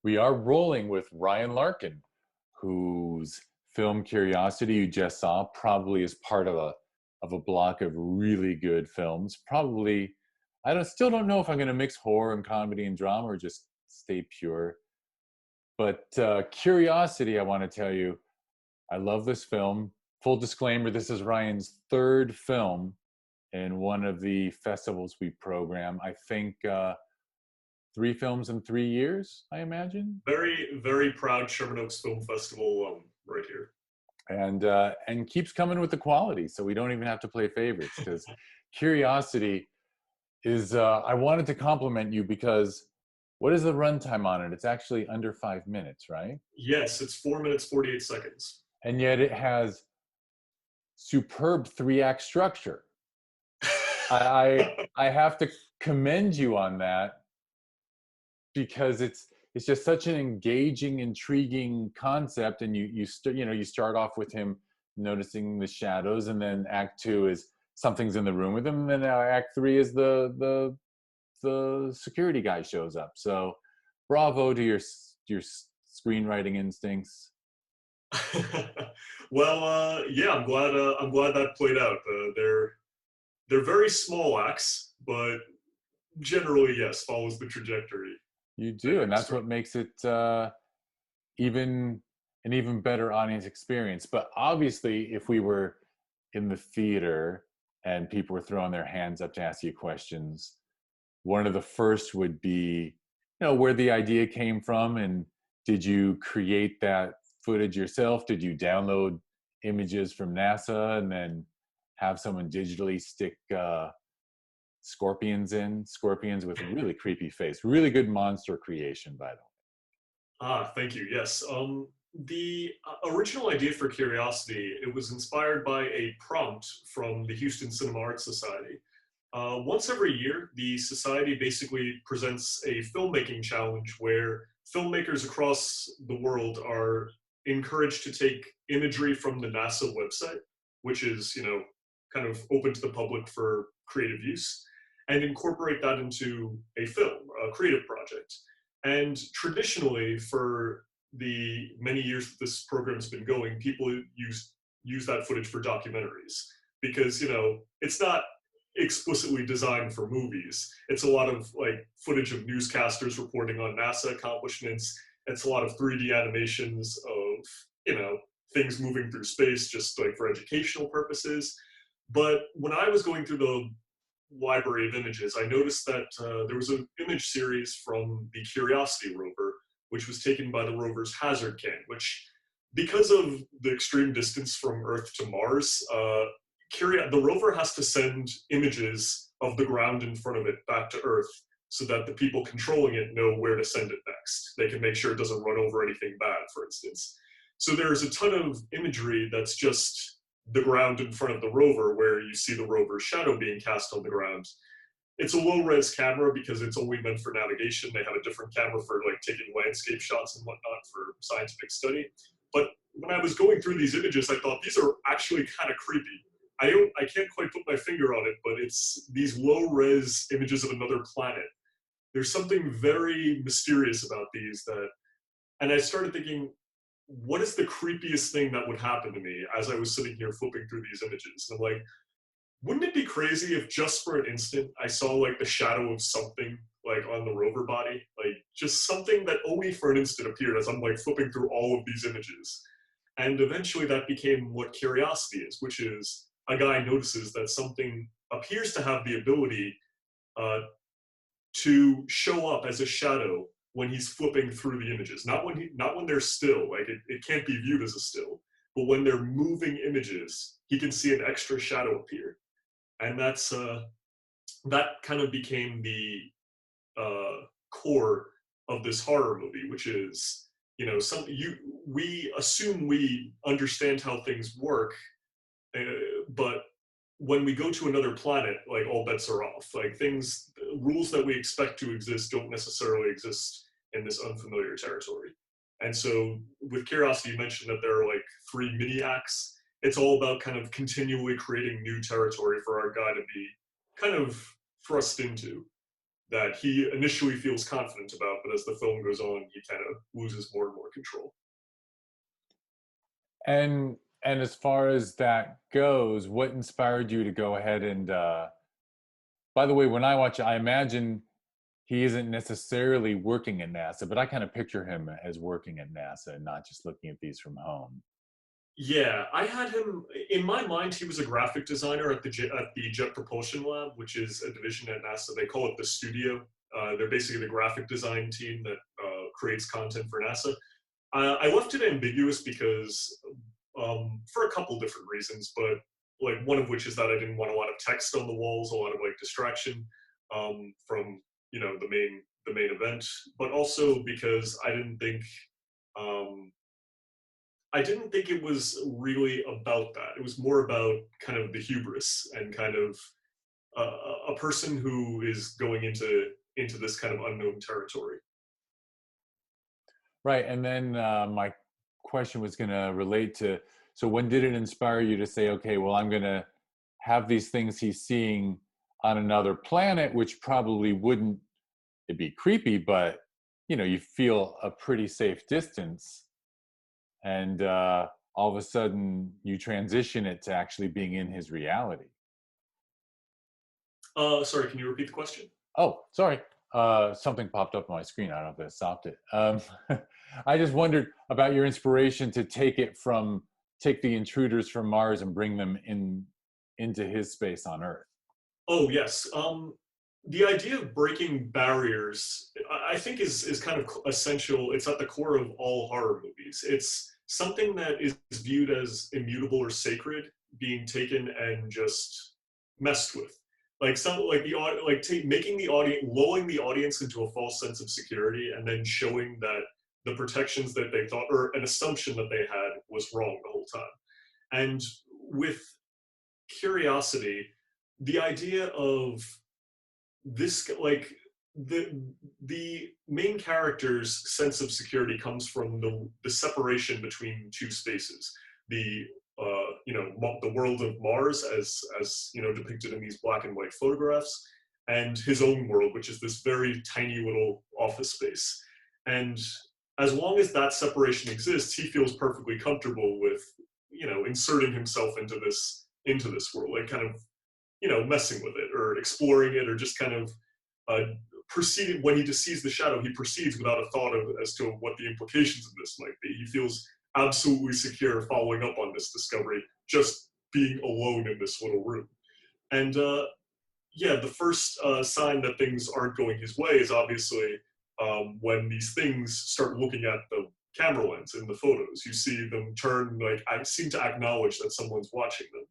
We are rolling with Ryan Larkin, whose film Curiosity you just saw probably is part of a block of really good films. Probably, still don't know if I'm going to mix horror and comedy and drama or just stay pure. But Curiosity, I want to tell you, I love this film. Full disclaimer: this is Ryan's third film in one of the festivals we program. I think 3 films in 3 years, I imagine. Very, very proud Sherman Oaks Film Festival right here. And keeps coming with the quality, so we don't even have to play favorites, because Curiosity is. I wanted to compliment you because what is the runtime on it? It's actually under 5 minutes, right? Yes, it's 4 minutes 48 seconds. And yet it has superb 3-act structure. I have to commend you on that, because it's just such an engaging, intriguing concept. And you start off with him noticing the shadows, and then Act 2 is something's in the room with him, and then Act 3 is the security guy shows up. So bravo to your screenwriting instincts. Well, yeah, I'm glad that played out. They're very small acts, but generally, yes, follows the trajectory. You do, and that's what makes it even an even better audience experience. But obviously, if we were in the theater and people were throwing their hands up to ask you questions, one of the first would be, where the idea came from, and did you create that footage yourself? Did you download images from NASA and then have someone digitally stick scorpions with a really creepy face? Really good monster creation, by the way. Thank you. Yes. The original idea for Curiosity, it was inspired by a prompt from the Houston Cinema Arts Society. Once every year, the society basically presents a filmmaking challenge where filmmakers across the world are encouraged to take imagery from the NASA website, which is, kind of open to the public for creative use, and incorporate that into a film, a creative project. And traditionally, for the many years that this program's been going, people use that footage for documentaries, because it's not explicitly designed for movies. It's a lot of footage of newscasters reporting on NASA accomplishments. It's a lot of 3D animations of things moving through space, just for educational purposes. But when I was going through the library of images, I noticed that there was an image series from the Curiosity rover, which was taken by the rover's hazard cam, which, because of the extreme distance from Earth to Mars, the rover has to send images of the ground in front of it back to Earth so that the people controlling it know where to send it next. They can make sure it doesn't run over anything bad, for instance. So there's a ton of imagery that's just the ground in front of the rover, where you see the rover's shadow being cast on the ground. It's a low-res camera because it's only meant for navigation. They have a different camera for taking landscape shots and whatnot for scientific study. But when I was going through these images, I thought these are actually kind of creepy. I can't quite put my finger on it, but it's these low-res images of another planet. There's something very mysterious about these and I started thinking, what is the creepiest thing that would happen to me as I was sitting here flipping through these images? And I'm like, wouldn't it be crazy if just for an instant I saw the shadow of something on the rover body, just something that only for an instant appeared as I'm flipping through all of these images. And eventually that became what Curiosity is, which is a guy notices that something appears to have the ability to show up as a shadow when he's flipping through the images. Not when they're still, it can't be viewed as a still, but when they're moving images, he can see an extra shadow appear. And that's that kind of became the core of this horror movie, which is, we assume we understand how things work, but when we go to another planet, all bets are off. Rules that we expect to exist don't necessarily exist in this unfamiliar territory. And so with Curiosity, you mentioned that there are 3 mini acts. It's all about kind of continually creating new territory for our guy to be kind of thrust into. that he initially feels confident about, but as the film goes on, he kind of loses more and more control. And as far as that goes, what inspired you to go ahead and by the way, when I watch it, I imagine he isn't necessarily working at NASA, but I kind of picture him as working at NASA and not just looking at these from home. Yeah, I had him in my mind. He was a graphic designer at the Jet Propulsion Lab, which is a division at NASA. They call it the studio. They're basically the graphic design team that creates content for NASA. I left it ambiguous because for a couple different reasons, but like one of which is that I didn't want a lot of text on the walls, a lot of like distraction from the main event, but also because um, I didn't think it was really about that. It was more about kind of the hubris and kind of a person who is going into this kind of unknown territory. Right. And then my question was going to relate to, so when did it inspire you to say, okay, well, I'm going to have these things he's seeing on another planet, which probably wouldn't, it'd be creepy, but you feel a pretty safe distance. And all of a sudden you transition it to actually being in his reality. Sorry, can you repeat the question? Oh, sorry. Something popped up on my screen. I don't know if that stopped it. I just wondered about your inspiration to take the intruders from Mars and bring them into his space on Earth. Oh yes. The idea of breaking barriers, I think, is kind of essential. It's at the core of all horror movies. It's something that is viewed as immutable or sacred being taken and just messed with. Like making the audience, lulling the audience into a false sense of security, and then showing that the protections that they thought, or an assumption that they had, was wrong the whole time. And with curiosity, the idea of this, like the main character's sense of security comes from the separation between two spaces, the the world of Mars as depicted in these black and white photographs, and his own world, which is this very tiny little office space. And as long as that separation exists, he feels perfectly comfortable with inserting himself into this world, like kind of messing with it or exploring it, or just kind of proceeding. When he just sees the shadow, he proceeds without a thought as to what the implications of this might be. He feels absolutely secure following up on this discovery, just being alone in this little room. And yeah, the first sign that things aren't going his way is obviously when these things start looking at the camera lens in the photos. You see them turn, like, I seem to acknowledge that someone's watching them.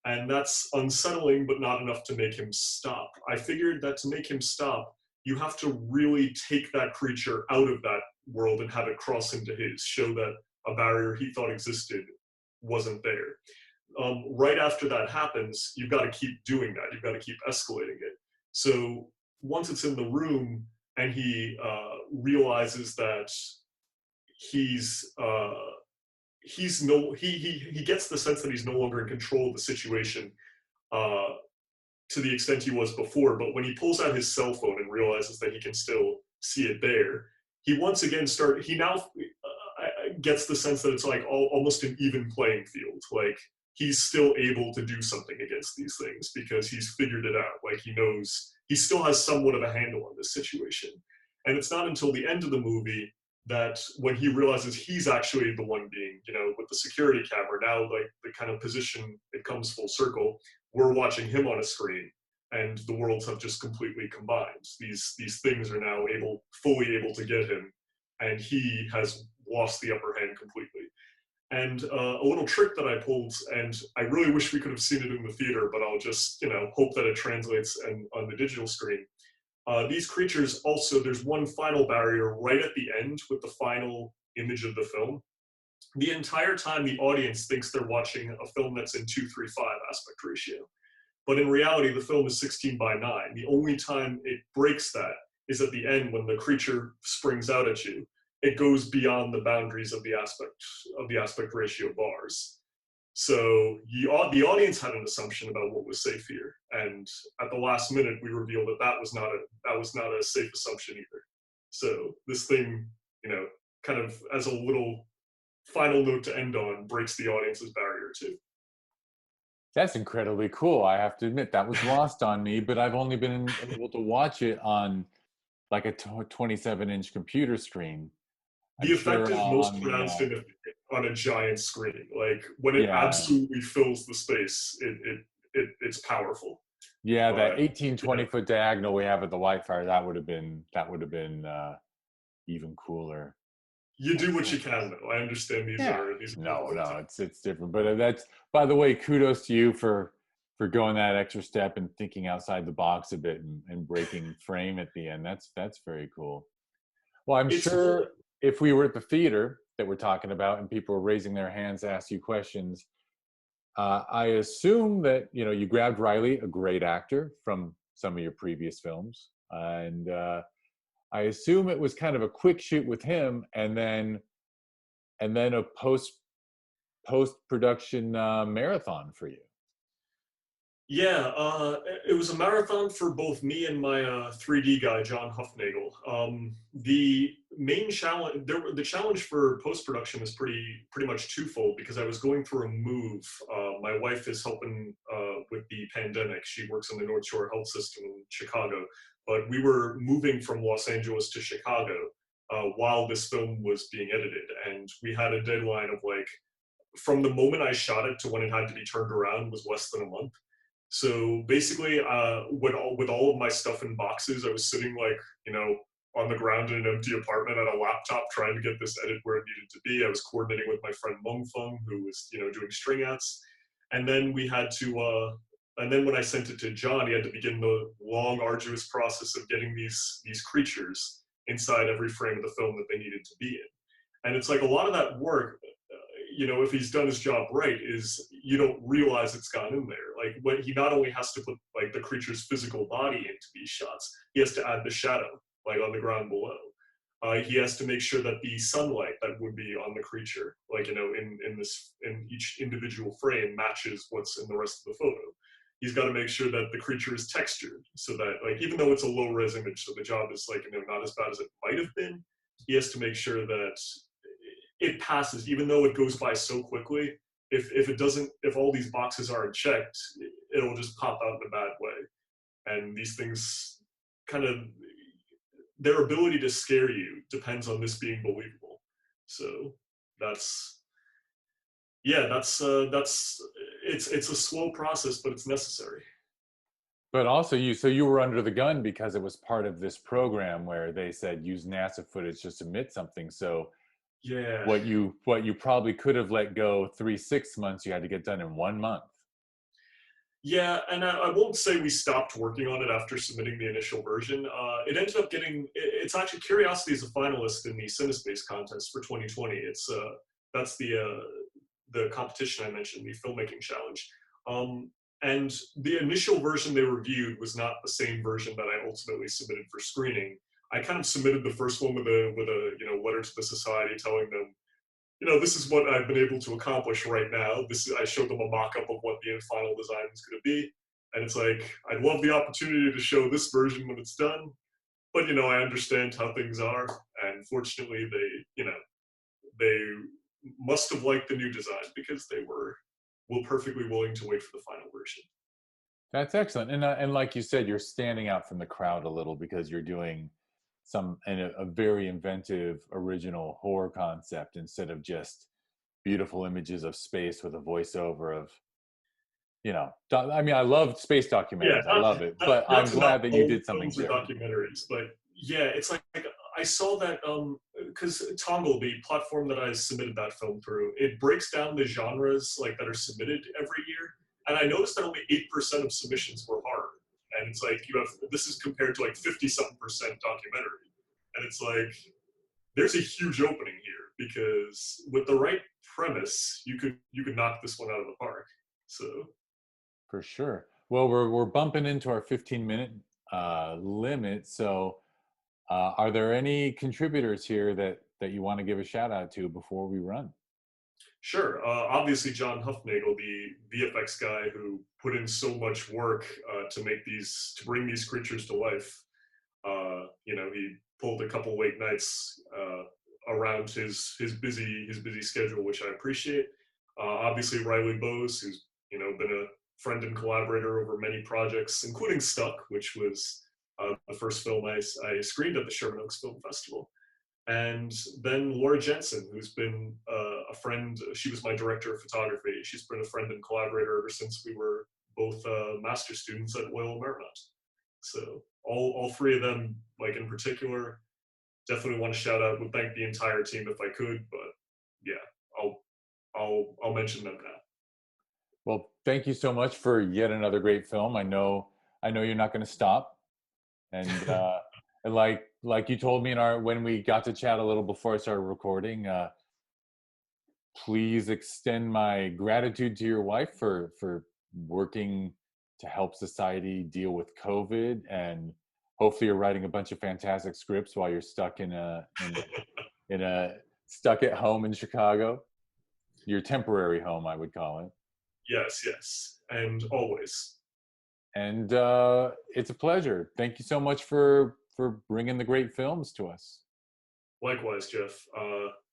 And that's unsettling, but not enough to make him stop. I figured that to make him stop, you have to really take that creature out of that world and have it cross into his, show that a barrier he thought existed wasn't there. Right after that happens, you've got to keep doing that. You've got to keep escalating it. So once it's in the room and he realizes that he's he gets the sense that he's no longer in control of the situation to the extent he was before. But when he pulls out his cell phone and realizes that he can still see it there, he once again gets the sense that it's like almost an even playing field. Like, he's still able to do something against these things because he's figured it out. Like, he knows he still has somewhat of a handle on this situation. And it's not until the end of the movie that when he realizes he's actually the one being, with the security camera, now like the kind of position, it comes full circle. We're watching him on a screen, and the worlds have just completely combined. These things are now fully able to get him, and he has lost the upper hand completely. And a little trick that I pulled, and I really wish we could have seen it in the theater, but I'll just hope that it translates on the digital screen. These creatures also, there's one final barrier right at the end with the final image of the film. The entire time the audience thinks they're watching a film that's in 2:3:5 aspect ratio. But in reality, the film is 16:9. The only time it breaks that is at the end when the creature springs out at you. It goes beyond the boundaries of the aspect ratio bars. So the audience had an assumption about what was safe here, and at the last minute, we revealed that that was not a safe assumption either. So this thing, you know, kind of as a little final note to end on, breaks the audience's barrier too. That's incredibly cool. I have to admit that was lost on me, but I've only been able to watch it on like a 27-inch computer screen. I'm The effect sure is most on the pronounced on a giant screen. Like when it yeah, absolutely fills the space, it's powerful. yeah, that But 18, yeah, 20 foot diagonal we have at the White Fire, that would have been even cooler. you do That's what so you can, though. I understand yeah. these are No, difficult no, times. it's different. But that's, by the way, kudos to you for going that extra step and thinking outside the box a bit and breaking frame at the end. That's very cool. Well, I'm It's sure if we were at the theater that we're talking about and people were raising their hands to ask you questions, I assume that you grabbed Riley, a great actor from some of your previous films, and I assume it was kind of a quick shoot with him, and then a post production marathon for you. Yeah, it was a marathon for both me and my 3D guy, John Huffnagel. The main challenge, the challenge for post production is pretty much twofold because I was going through a move. My wife is helping with the pandemic. She works in the North Shore Health System in Chicago, but we were moving from Los Angeles to Chicago while this film was being edited, and we had a deadline of like from the moment I shot it to when it had to be turned around was less than a month. So basically, with all of my stuff in boxes, I was sitting like, on the ground in an empty apartment at a laptop trying to get this edit where it needed to be. I was coordinating with my friend Meng Feng, who was, doing string outs. And then we had to, and then when I sent it to John, he had to begin the long, arduous process of getting these creatures inside every frame of the film that they needed to be in. And it's like a lot of that work, if he's done his job right, is you don't realize it's gone in there. Like what he not only has to put like the creature's physical body into these shots, he has to add the shadow like on the ground below. He has to make sure that the sunlight that would be on the creature, like in each individual frame, matches what's in the rest of the photo. He's got to make sure that the creature is textured, so that like even though it's a low res image, so the job is like not as bad as it might have been. He has to make sure that it passes, even though it goes by so quickly. If it doesn't, if all these boxes aren't checked, it'll just pop out in a bad way. And these things kind of their ability to scare you depends on this being believable. So that's that's it's a slow process, but it's necessary. But also you were under the gun because it was part of this program where they said use NASA footage to submit something. So Yeah. what you probably could have let go 3 6 months, you had to get done in 1 month. Yeah, and I won't say we stopped working on it after submitting the initial version. It ended up getting. It's actually Curiosity is a finalist in the CineSpace contest for 2020. It's that's the competition I mentioned, the filmmaking challenge. And the initial version they reviewed was not the same version that I ultimately submitted for screening. I kind of submitted the first one with a letter to the society telling them, this is what I've been able to accomplish right now. I showed them a mock-up of what the final design was going to be, and it's like I'd love the opportunity to show this version when it's done, but I understand how things are, and fortunately, they must have liked the new design because they were perfectly willing to wait for the final version. That's excellent. And like you said, you're standing out from the crowd a little because you're doing a very inventive, original horror concept instead of just beautiful images of space with a voiceover of, I mean, I love space Yeah, documentaries. I love it, but not I'm to knock glad that you all did something films or different. documentaries, but yeah, it's like I saw that because Toggle, the platform that I submitted that film through, it breaks down the genres like that are submitted every year, and I noticed that only 8% of submissions were horror, and it's like this is compared to like 50-something% documentary, and it's like there's a huge opening here because with the right premise, you could knock this one out of the park. So. For sure. Well, we're bumping into our 15-minute limit. So, are there any contributors here that you want to give a shout out to before we run? Sure. Obviously, John Huffnagel, the VFX guy who put in so much work to bring these creatures to life. He pulled a couple late nights around his busy schedule, which I appreciate. Obviously, Riley Bowes, who's been a friend and collaborator over many projects, including Stuck, which was the first film I screened at the Sherman Oaks Film Festival. And then Laura Jensen, who's been a friend. She was my director of photography. She's been a friend and collaborator ever since we were both master students at Loyola Marymount. So all three of them, like in particular, definitely want to shout out. Would thank the entire team if I could, but yeah, I'll mention them now. Well, thank you so much for yet another great film. I know you're not going to stop, and and like you told me in our when we got to chat a little before I started recording. Please extend my gratitude to your wife for working to help society deal with COVID, and hopefully you're writing a bunch of fantastic scripts while you're stuck in a stuck at home in Chicago. Your temporary home, I would call it. Yes, yes, and always. And it's a pleasure. Thank you so much for bringing the great films to us. Likewise, Jeff.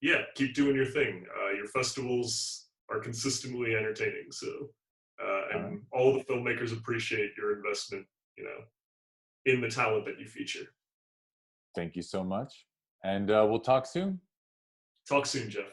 Yeah, keep doing your thing. Your festivals are consistently entertaining. So, All right. and all the filmmakers appreciate your investment, in the talent that you feature. Thank you so much. And we'll talk soon. Talk soon, Jeff.